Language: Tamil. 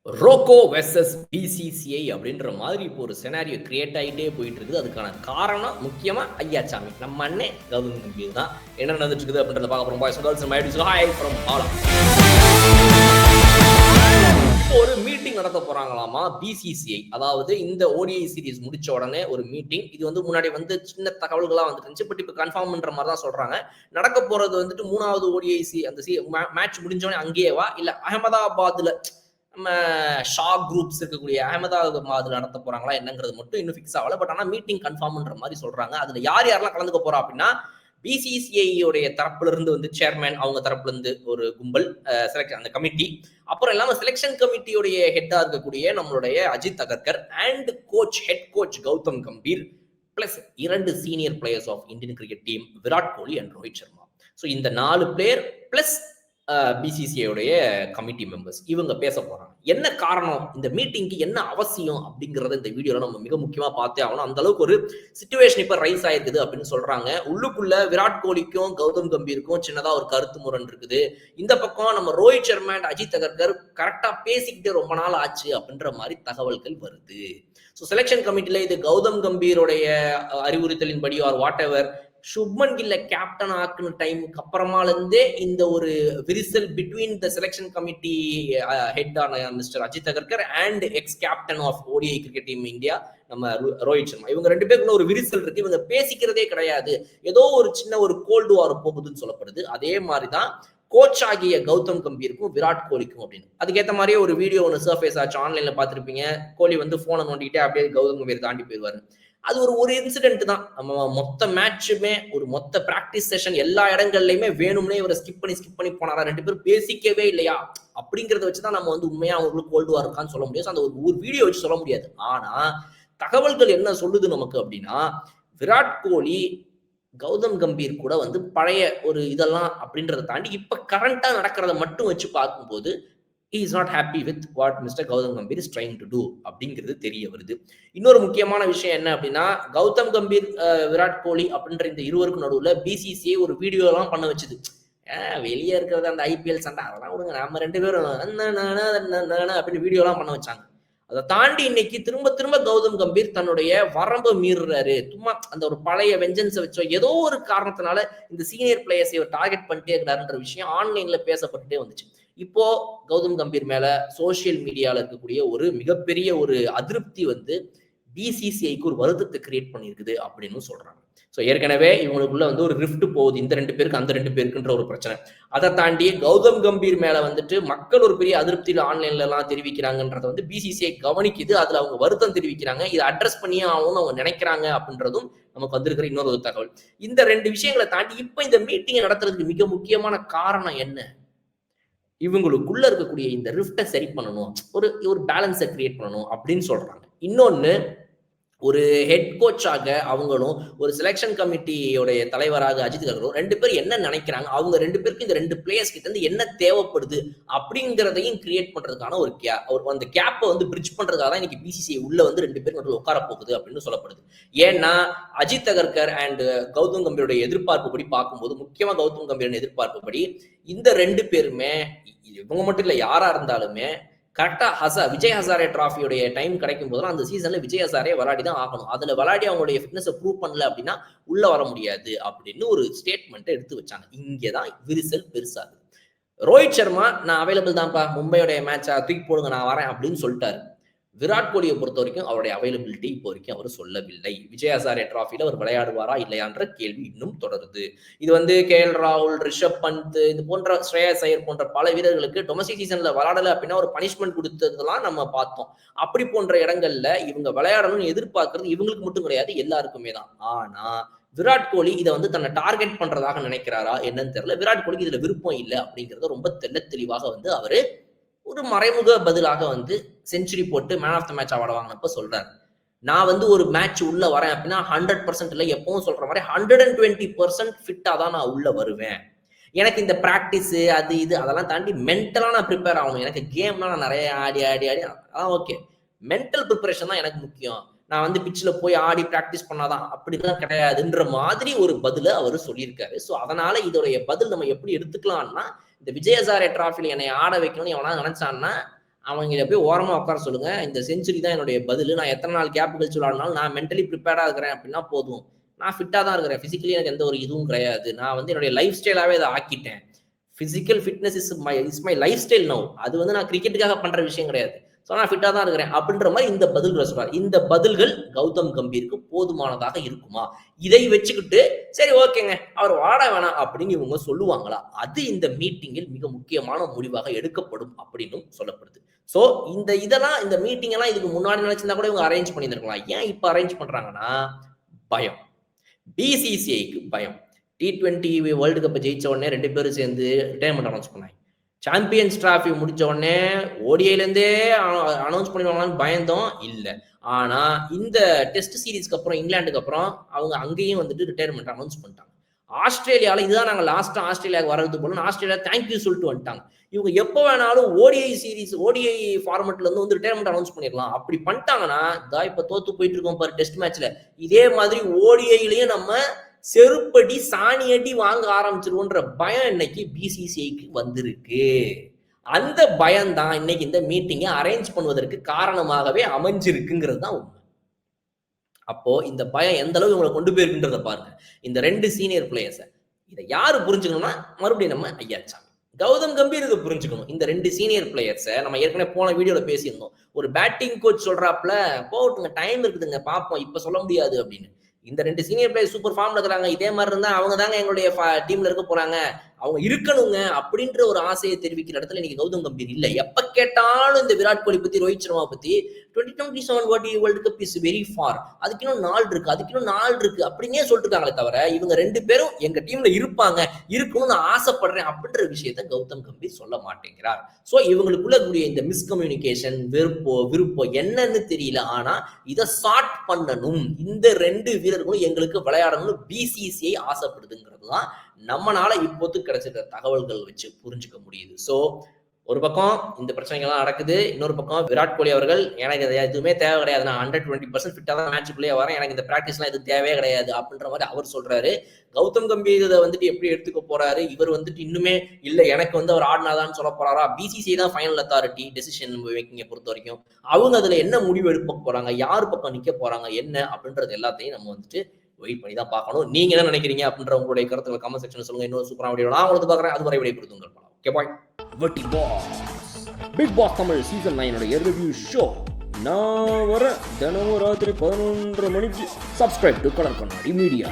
ரோக்கோ வெர்சஸ் பிசிசிஐ அப்படின்ற மாதிரி இப்போ ஒரு செனாரியோ கிரியேட் ஆகிட்டே போயிட்டு இருக்குது. அதுக்கான காரணம் முக்கியமா ஐயாச்சாமி நம்ம அண்ணன் கௌதம் கம்பீர் தான். என்ன நடந்துட்டு இருக்குது அப்படின்றத பார்க்க போறோம். Boys girls my dears hi from ஆலா. ஒரு மீட்டிங் நடத்த போறாங்களாமா பிசிசிஐ. அதாவது இந்த ஓடிஐ சீரிஸ் முடிச்ச உடனே ஒரு மீட்டிங். இது வந்து முன்னாடி வந்து சின்ன தகவல்களா வந்துட்டு இருந்துச்சு. பட் இப்போ கன்ஃபார்ம் பண்ற மாதிரி தான் சொல்றாங்க. நடக்க போறது வந்துட்டு 3வது ஓடிஐ அந்த மேட்ச் முடிஞ்சோடனே அங்கேயேவா இல்ல அகமதாபாத்ல நம்ம ஷா குரூப்ஸ் இருக்கக்கூடிய அகமதாபாத்ல நடத்த போறாங்களா என்னங்கிறது மட்டும் இன்னும் ஃபிக்ஸ் ஆகல. பட் ஆனா மீட்டிங் கன்ஃபார்ம்ன்ற மாதிரி சொல்றாங்க. அதுல யார் யாரெல்லாம் கலந்துக்க போறா அப்படின்னா பிசிசிஐ உடைய தரப்புல இருந்து வந்து சேர்மேன் அவங்க தரப்புல இருந்து ஒரு கும்பல் செலக்ஷன் அந்த கமிட்டி, அப்புறம் இல்லாம செலக்ஷன் கமிட்டியுடைய ஹெட்டா இருக்கக்கூடிய நம்மளுடைய Ajit Agarkar and head coach Gautam Gambhir plus 2 senior players of Indian cricket team Virat Kohli and Rohit Sharma. So இந்த 4 பிளேயர் பிளஸ் பிசிசிஐடைய கமிட்டி மெம்பர்ஸ் இவங்க பேச போறாங்க. என்ன காரணம், இந்த மீட்டிங்க்கு என்ன அவசியம் அப்படிங்கறத இந்த வீடியோல நம்ம மிக முக்கியமா பார்த்தே ஆகணும். அந்த அளவுக்கு ஒரு சிச்சுவேஷன் இப்ப ரைஸ் ஆயிருக்குது அப்படின்னு சொல்றாங்க. உள்ளுக்குள்ள விராட் கோலிக்கும் கௌதம் கம்பீருக்கும் சின்னதா ஒரு கருத்து முரண் இருக்குது. இந்த பக்கம் நம்ம ரோஹித் சர்மா அண்ட் அஜித் அகர்கர் கரெக்டா பேசிக்கிட்டு ரொம்ப நாள் ஆச்சு அப்படின்ற மாதிரி தகவல்கள் வருது. ஸோ செலக்ஷன் கமிட்டில இது கௌதம் கம்பீருடைய அறிவுறுத்தலின்படி ஆர் வாட் எவர் சுப்மன் கில்ல கேப்டன் ஆக்குன டைமுக்கு அப்புறமால இருந்தே இந்த ஒரு விரிசல் between the selection committee head ஆன mister Ajit Agarkar and ex captain of ODI cricket team India நம்ம ரோஹித் சர்மா, இவங்க 2 பேருக்குள்ள ஒரு விரிசல் இருக்கு. இவங்க பேசிக்கிறதே கிடையாது. ஏதோ ஒரு சின்ன ஒரு கோல்டு வார் போகுதுன்னு சொல்லப்படுது. அதே மாதிரிதான் கோச் ஆகிய கௌதம் கம்பீருக்கும் விராட் கோலிக்கும் அப்படின்னு. அதுக்கேற்ற மாதிரியே ஒரு வீடியோ ஒன்று சர்ஃபேஸ் ஆச்சு, ஆன்லைன்ல பார்த்துருப்பீங்க. கோலி வந்து போனை நோண்டிக்கிட்டே அப்படியே கௌதம் கம்பீர் தாண்டி போயிடுவாரு. அது ஒரு இன்சிடென்ட் தான். நம்ம மொத்த மேட்சுமே ஒரு மொத்த பிராக்டிஸ் செஷன் எல்லா இடங்கள்லயுமே வேணும்னே இவரை ஸ்கிப் பண்ணி போனாரா, 2 பேரும் பேசிக்கவே இல்லையா அப்படிங்கறத வச்சுதான் நம்ம வந்து உண்மையா அவங்களுக்கு கோல்டு வார் இருக்கான்னு சொல்ல முடியாது. அந்த ஒரு வீடியோ வச்சு சொல்ல முடியாது. ஆனா தகவல்கள் என்ன சொல்லுது நமக்கு அப்படின்னா, விராட் கோலி கௌதம் கம்பீர் கூட வந்து பழைய ஒரு இதெல்லாம் அப்படின்றத தாண்டி இப்ப கரண்டா நடக்கிறத மட்டும் வச்சு பார்க்கும்போது he is not happy with what Mr. Gautham Gambhir is trying to do அப்படிங்கிறது தெரிய வருது. இன்னொரு முக்கியமான விஷயம் என்ன அப்படின்னா, கௌதம் கம்பீர் விராட் கோலி அப்படின்ற இந்த இருவருக்கும் நடுவுல பிசிசிஐ ஒரு வீடியோ எல்லாம் பண்ண வச்சுது. வெளியே இருக்கிறது அந்த ஐபிஎல் சண்டை அதெல்லாம் விடுங்க, நம்ம 2 பேரும் அப்படின்னு வீடியோ எல்லாம் பண்ண வச்சாங்க. அதை தாண்டி இன்னைக்கு திரும்ப கௌதம் கம்பீர் தன்னுடைய வரம்பு மீறுறாரு. சும்மா அந்த ஒரு பழைய வெஞ்சன்ஸை வச்சோ ஏதோ ஒரு காரணத்தினால இந்த சீனியர் பிளேயர்ஸை டார்கெட் பண்ணிட்டே இருக்கிறாருன்ற விஷயம் ஆன்லைன்ல பேசப்பட்டுட்டே வந்துச்சு. இப்போ கௌதம் கம்பீர் மேல சோசியல் மீடியால இருக்கக்கூடிய ஒரு மிகப்பெரிய ஒரு அதிருப்தி வந்து பிசிசிஐக்கு ஒரு வருத்தத்தை கிரியேட் பண்ணியிருக்குது அப்படின்னு சொல்றாங்க. ஸோ ஏற்கனவே இவங்களுக்குள்ள வந்து ஒரு ரிஃப்ட் போகுது, இந்த 2 பேருக்கு அந்த 2 பேருக்குன்ற ஒரு பிரச்சனை. அதை தாண்டி கௌதம் கம்பீர் மேல வந்துட்டு மக்கள் ஒரு பெரிய அதிருப்தியில் ஆன்லைன்ல எல்லாம் தெரிவிக்கிறாங்கன்றத வந்து பிசிசிஐ கவனிக்குது. அதுல அவங்க வருத்தம் தெரிவிக்கிறாங்க. இதை அட்ரஸ் பண்ணியே ஆகும்னு அவங்க நினைக்கிறாங்க அப்படின்றதும் நமக்கு வந்திருக்கிற இன்னொரு தகவல். இந்த 2 விஷயங்களை தாண்டி இப்ப இந்த மீட்டிங் நடத்துறதுக்கு மிக முக்கியமான காரணம் என்ன, இவங்களுக்குள்ள இருக்கக்கூடிய இந்த ரிஃப்டை சரி பண்ணணும், ஒரு பேலன்ஸை கிரியேட் பண்ணணும் அப்படின்னு சொல்றாங்க. இன்னொன்னு, ஒரு ஹெட் கோச்சாக அவங்களும் ஒரு செலக்ஷன் கமிட்டியோடைய தலைவராக அஜித் அகர்கரும் 2 பேரும் என்ன நினைக்கிறாங்க, அவங்க 2 பேருக்கு இந்த 2 பிளேயர்ஸ் கிட்ட இருந்து என்ன தேவைப்படுது அப்படிங்கிறதையும் கிரியேட் பண்றதுக்கான ஒரு அந்த கேப்பை வந்து பிரிட்ஜ் பண்றதுக்காக தான் இன்னைக்கு பிசிசிஐ உள்ள வந்து 2 பேரும் நடுவில் உட்கார போகுது அப்படின்னு சொல்லப்படுது. ஏன்னா அஜித் அகர்கர் அண்ட் கௌதம் கம்பீருடைய எதிர்பார்ப்புப்படி பார்க்கும்போது, முக்கியமா கௌதம் கம்பீரின் எதிர்பார்ப்புப்படி இந்த 2 பேருமே, இவங்க மட்டும் இல்ல யாரா இருந்தாலுமே கரெக்டா விஜய் ஹசாரே டிராஃபியோடைய டைம் கிடைக்கும் போதெல்லாம் அந்த சீசன்ல விஜய் ஹசாரே விளையாடி தான் ஆகணும். அதுல விளையாடி அவங்களுடைய ஃபிட்னஸை ப்ரூவ் பண்ணல அப்படின்னா உள்ள வர முடியாது அப்படின்னு ஒரு ஸ்டேட்மெண்ட்டை எடுத்து வச்சாங்க. இங்கதான் விரிசல் பெருசாகுது. ரோஹித் சர்மா நான் அவைலபிள் தான்ப்பா, மும்பையோடைய மேட்சா தூக்கி போடுங்க நான் வரேன் அப்படின்னு சொல்லிட்டாரு. விராட் கோலியை பொறுத்த வரைக்கும் அவருடைய அவைலபிலிட்டி இப்போ வரைக்கும் அவர் சொல்லவில்லை. விஜய் ஹசாரே டிராஃபில அவர் விளையாடுவாரா இல்லையான்ற கேள்வி இன்னும் தொடருது. இது வந்து கேஎல் ராகுல், ரிஷப் பந்த், இது போன்ற ஸ்ரேயஸ் ஐயர் போன்ற பல வீரர்களுக்கு டொமஸ்டிக் சீசன்ல விளையாடல அப்படின்னா ஒரு பனிஷ்மெண்ட் கொடுத்ததெல்லாம் நம்ம பார்த்தோம். அப்படி போன்ற இடங்கள்ல இவங்க விளையாடணும்னு எதிர்பார்க்கறது இவங்களுக்கு மட்டும் கிடையாது, எல்லாருக்குமே தான். ஆனா விராட் கோலி இதை வந்து தன்னை டார்கெட் பண்றதாக நினைக்கிறாரா என்னன்னு தெரியல. விராட் கோலிக்கு இதுல விருப்பம் இல்லை அப்படிங்கறத ரொம்ப தெளிவாக வந்து அவரு ஒரு மறைமுக பதிலாக வந்து செஞ்சுரி போட்டு man of the match award வாங்கினப்ப சொல்றாரு, நான் வந்து ஒரு மேட்ச் உள்ள வரேன் அப்படின்னா 100% இல்லை, எப்பவும் சொல்ற மாதிரி 120% ஃபிட்டா தான் நான் உள்ள வருவேன். எனக்கு இந்த பிராக்டிஸ் அது இது அதெல்லாம் தாண்டி மென்டலா நான் ப்ரிப்பேர் ஆகணும். எனக்கு கேம்னா நான் நிறைய ஆடி அதான் ஓகே, மென்டல் ப்ரிப்பரேஷன் தான் எனக்கு முக்கியம். நான் வந்து பிச்சில் போய் ஆடி பிராக்டிஸ் பண்ணாதான் அப்படிலாம் கிடையாதுன்ற மாதிரி ஒரு பதில அவர் சொல்லியிருக்காரு. ஸோ அதனால இதோடைய பதில் நம்ம எப்படி எடுத்துக்கலாம்னா, இந்த விஜய் ஹசாரே டிராஃபில என்னை ஆட வைக்கணும்னு எவனா நினைச்சான்னா அவங்கள போய் ஓரமா உட்கார சொல்லுங்க. இந்த செஞ்சுரி தான் என்னுடைய பதில். நான் எத்தனை நாள் கேப் கழிச்சு விளையாடினாலும் நான் மென்டலி ப்ரிப்பேர்டா இருக்கிறேன் அப்படின்னா போதும். நான் ஃபிட்டா தான் இருக்கிறேன். பிசிக்கலி எனக்கு எந்த ஒரு இதுவும் கிடையாது. நான் வந்து என்னுடைய லைஃப் ஸ்டைலாவே இதை ஆக்கிட்டேன். Physical fitness is my life style now. அது வந்து நான் கிரிக்கெட்டுக்காக பண்ற விஷயம் கிடையாது. ஸோ நான் ஃபிட்டா தான் இருக்கிறேன் அப்படின்ற மாதிரி இந்த பதில்களை சொல்றாரு. இந்த பதில்கள் கௌதம் கம்பீருக்கு போதுமானதாக இருக்குமா? இதை வச்சுக்கிட்டு சரி ஓகேங்க அவர் வாட வேணாம் அப்படின்னு இவங்க சொல்லுவாங்களா? அது இந்த மீட்டிங்கில் மிக முக்கியமான முடிவாக எடுக்கப்படும் அப்படின்னு சொல்லப்படுது. ஸோ இந்த மீட்டிங் எல்லாம் இதுக்கு முன்னாடி நினைச்சிருந்தா கூட இவங்க அரேஞ்ச் பண்ணியிருந்திருக்கலாம். ஏன் இப்போ அரேஞ்ச் பண்றாங்கன்னா பயம். பிசிசிஐக்கு பயம். T20 வேர்ல்டு கப் ஜெயிச்ச உடனே 2 பேரும் சேர்ந்து ரிட்டையர்மெண்ட் அனௌன்ஸ் பண்ணாங்க. சாம்பியன்ஸ் டிராஃபி முடிச்ச உடனே ஓடிஐலேருந்தே அனௌன்ஸ் பண்ணிடுவாங்களான்னு பயந்தோம். இல்லை. ஆனா இந்த டெஸ்ட் சீரீஸ்க்கு அப்புறம் இங்கிலாந்துக்கு அப்புறம் அவங்க அங்கேயும் வந்துட்டு ரிட்டையர்மெண்ட் அனௌன்ஸ் பண்ணிட்டாங்க. ஆஸ்திரேலியாவில் இதுதான் நாங்கள் லாஸ்டா ஆஸ்திரேலியாவுக்கு வரது போல ஆஸ்திரேலியா தேங்க்யூ சொல்லிட்டு வந்துட்டாங்க. இவங்க எப்போ வேணாலும் ஓடிஐ ஃபார்மெட்ல இருந்து ரிட்டையர்மெண்ட் அனௌன்ஸ் பண்ணிடலாம். அப்படி பண்ணிட்டாங்கன்னா இப்ப தோத்து போயிட்டு இருக்கோம் பாரு டெஸ்ட் மேட்ச்ல. இதே மாதிரி ஓடிஐலயும் நம்ம செருப்படி சாணியடி வாங்க ஆரம்பிச்சிருவோன்ற பயம் இன்னைக்கு பிசிசிஐக்கு வந்திருக்கு. அந்த பயம் தான் இன்னைக்கு இந்த மீட்டிங்கை அரேஞ்ச் பண்ணுவதற்கு காரணமாகவே அமைஞ்சிருக்குங்கிறது தான் உண்மை. அப்போ இந்த பயம் எந்த அளவுக்கு இவங்களை கொண்டு போயிருக்குன்றத பாருங்க. இந்த 2 சீனியர் பிளேயர்ஸ் இதை யாரு புரிஞ்சுக்கணும்னா மறுபடியும் நம்ம ஐயாச்சாமி கௌதம் கம்பீர் இதை புரிஞ்சுக்கணும். இந்த 2 சீனியர் பிளேயர்ஸை நம்ம ஏற்கனவே போன வீடியோல பேசியிருந்தோம். ஒரு பேட்டிங் கோச் சொல்றாப்ல போட்டுங்க டைம் இருக்குதுங்க பார்ப்போம் இப்ப சொல்ல முடியாது அப்படின்னு. இந்த 2 சீனியர் பிளேயர் சூப்பர் ஃபார்ம்ல இருக்கிறாங்க. இதே மாதிரி இருந்தா அவங்க தாங்க எங்களுடைய டீம்ல இருக்க போறாங்க, அவங்க இருக்கணுங்க அப்படின்ற ஒரு ஆசையை தெரிவிக்கிற இடத்துல இன்னைக்கு கௌதம் கம்பீர் இல்ல. எப்ப கேட்டாலும் இந்த விராட் கோலி பத்தி ரோஹித் சர்மா பத்தி 2027 world cup is very far, அதுக்கு இன்னும் நாள் இருக்கு அப்படின்னே சொல்லிட்டு இருக்காங்களே தவிர இவங்க 2 பேரும் எங்க டீம்ல இருப்பாங்க, இருக்கணும்னு நான் ஆசைப்படுறேன் அப்படின்ற விஷயத்த கௌதம் கம்பீர் சொல்ல மாட்டேங்கிறார். சோ இவங்களுக்குள்ள கூடிய இந்த மிஸ்கம்யூனிகேஷன், விருப்பம் என்னன்னு தெரியல. ஆனா இதை சார்ட் பண்ணணும், இந்த 2 வீரர்களும் எங்களுக்கு விளையாடணும்னு பிசிசிஐ ஆசைப்படுதுங்கிறது தான் நம்மளால இப்போது கிடைச்சிருக்கிற தகவல்கள் வச்சு புரிஞ்சுக்க முடியுது. சோ ஒரு பக்கம் இந்த பிரச்சனைகள்லாம் நடக்குது, இன்னொரு பக்கம் விராட் கோலி அவர்கள் எனக்கு எதுவுமே தேவை கிடையாது, நான் 120% ஃபிட்டா தான் மேட்சுக்குள்ளேயே வரேன், எனக்கு இந்த பிராக்டிஸ்லாம் எதுவும் தேவையே கிடையாது அப்படின்ற மாதிரி அவர் சொல்றாரு. கௌதம் கம்பீர் இதை வந்துட்டு எப்படி எடுத்துக்க போறாரு? இவர் வந்துட்டு இன்னுமே இல்ல எனக்கு வந்து அவர் ஆடினாதான் சொல்ல போறாரா? பிசிசிஐ தான் ஃபைனல் அத்தாரிட்டி டெசிஷன் மேக்கிங்கை பொறுத்த வரைக்கும். அவங்க அதுல என்ன முடிவு எடுக்க போறாங்க, யார் பக்கம் நிக்க போறாங்க என்ன அப்படின்றது எல்லாத்தையும் நம்ம வந்துட்டு வெயிட் பண்ணி தான் பார்க்கணும். நீங்க என்ன நினைக்கிறீங்க அப்படின்ற உங்களுடைய கருத்துக்களை கமெண்ட் செக்ஷன்ல சொல்லுங்க. இன்னொரு சூப்பரான வீடியோ நான் உங்களுக்கு பார்க்குறேன். அதுவரை விடைபெறுத்துங்கள். Okay bye. வட்டி boss Bigg Boss Tamil season 9 review show நான் வர தினமும் ராத்திரி 11:30 மணிக்கு. சப்ஸ்கிரைப் டு கலர் கண்ணாடி மீடியா.